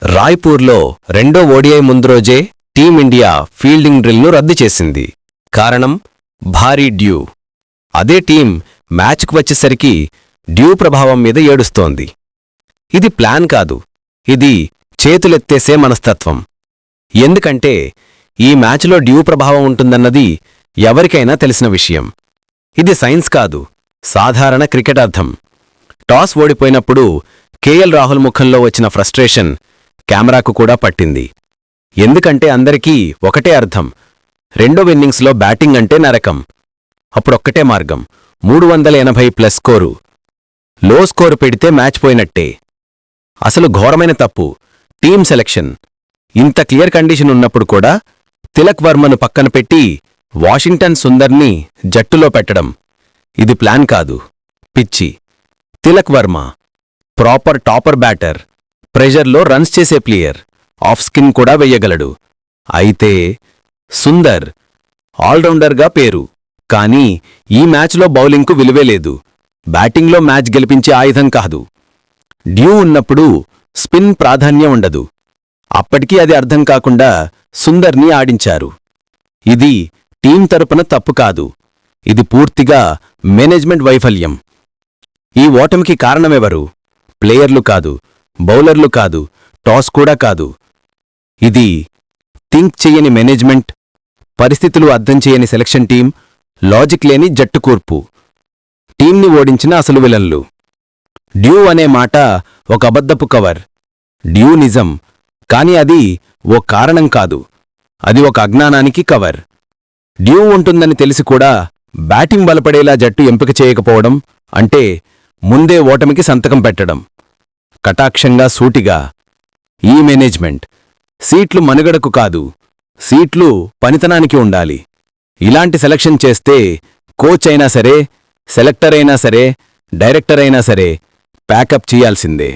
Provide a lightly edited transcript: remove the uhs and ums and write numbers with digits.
రాయ్పూర్లో రెండో ఓడిఐ ముందు రోజే టీమిండియా ఫీల్డింగ్ డ్రిల్ను రద్దు చేసింది. కారణం భారీ డ్యూ. అదే టీం మ్యాచ్కు వచ్చేసరికి డ్యూ ప్రభావం మీద ఏడుస్తోంది. ఇది ప్లాన్ కాదు, ఇది చేతులెత్తేసే మనస్తత్వం. ఎందుకంటే ఈ మ్యాచ్లో డ్యూ ప్రభావం ఉంటుందన్నది ఎవరికైనా తెలిసిన విషయం. ఇది సైన్స్ కాదు, సాధారణ క్రికెట్ అర్థం. టాస్ ఓడిపోయినప్పుడు కేఎల్ రాహుల్ ముఖంలో వచ్చిన ఫ్రస్ట్రేషన్ కెమెరాకు కూడా పట్టింది. ఎందుకంటే అందరికీ ఒకటే అర్థం, రెండో ఇన్నింగ్స్లో బ్యాటింగ్ అంటే నరకం. అప్పుడొక్కటే మార్గం, 380+ స్కోరు. లో స్కోరు పెడితే మ్యాచ్ పోయినట్టే. అసలు ఘోరమైన తప్పు టీమ్ సెలెక్షన్. ఇంత క్లియర్ కండిషన్ ఉన్నప్పుడు కూడా తిలక్ వర్మను పక్కన పెట్టి వాషింగ్టన్ సుందర్ని జట్టులో పెట్టడం, ఇది ప్లాన్ కాదు, పిచ్చి. Tilak Varma proper topper batter, ప్రెజర్లో రన్స్ చేసే ప్లేయర్, ఆఫ్ స్కిన్ కూడా వెయ్యగలడు. అయితే సుందర్ ఆల్రౌండర్గా పేరు, కానీ ఈ మ్యాచ్లో బౌలింగ్కు విలువే లేదు. బ్యాటింగ్లో మ్యాచ్ గెలిపించే ఆయుధం కాదు. డ్యూ ఉన్నప్పుడు స్పిన్ ప్రాధాన్యం ఉండదు. అప్పటికీ అది అర్థం కాకుండా సుందర్ని ఆడించారు. ఇది టీం తరపున తప్పు కాదు, ఇది పూర్తిగా మేనేజ్మెంట్ వైఫల్యం. ఈ ఓటమికి కారణమెవరు? ప్లేయర్లు కాదు, బౌలర్లు కాదు, టాస్ కూడా కాదు. ఇది థింక్ చెయ్యని మేనేజ్మెంట్, పరిస్థితులు అర్థం చేయని సెలక్షన్ టీం, లాజిక్ లేని జట్టు కూర్పు. టీంని ఓడించిన అసలు విలన్లు. డ్యూ అనే మాట ఒక అబద్ధపు కవర్. డ్యూ నిజం, కాని అది ఓ కారణం కాదు, అది ఒక అజ్ఞానానికి కవర్. డ్యూ ఉంటుందని తెలిసి కూడా బ్యాటింగ్ బలపడేలా జట్టు ఎంపిక చేయకపోవడం అంటే ముందే ఓటమికి సంతకం పెట్టడం. కటాక్షంగా సూటిగా, ఈ మేనేజ్మెంట్ సీట్లు మనుగడకు కాదు, సీట్లు పనితనానికి ఉండాలి. ఇలాంటి సెలక్షన్ చేస్తే కోచ్ అయినా సరే, సెలెక్టర్ అయినా సరే, డైరెక్టర్ అయినా సరే ప్యాకప్ చేయాల్సిందే.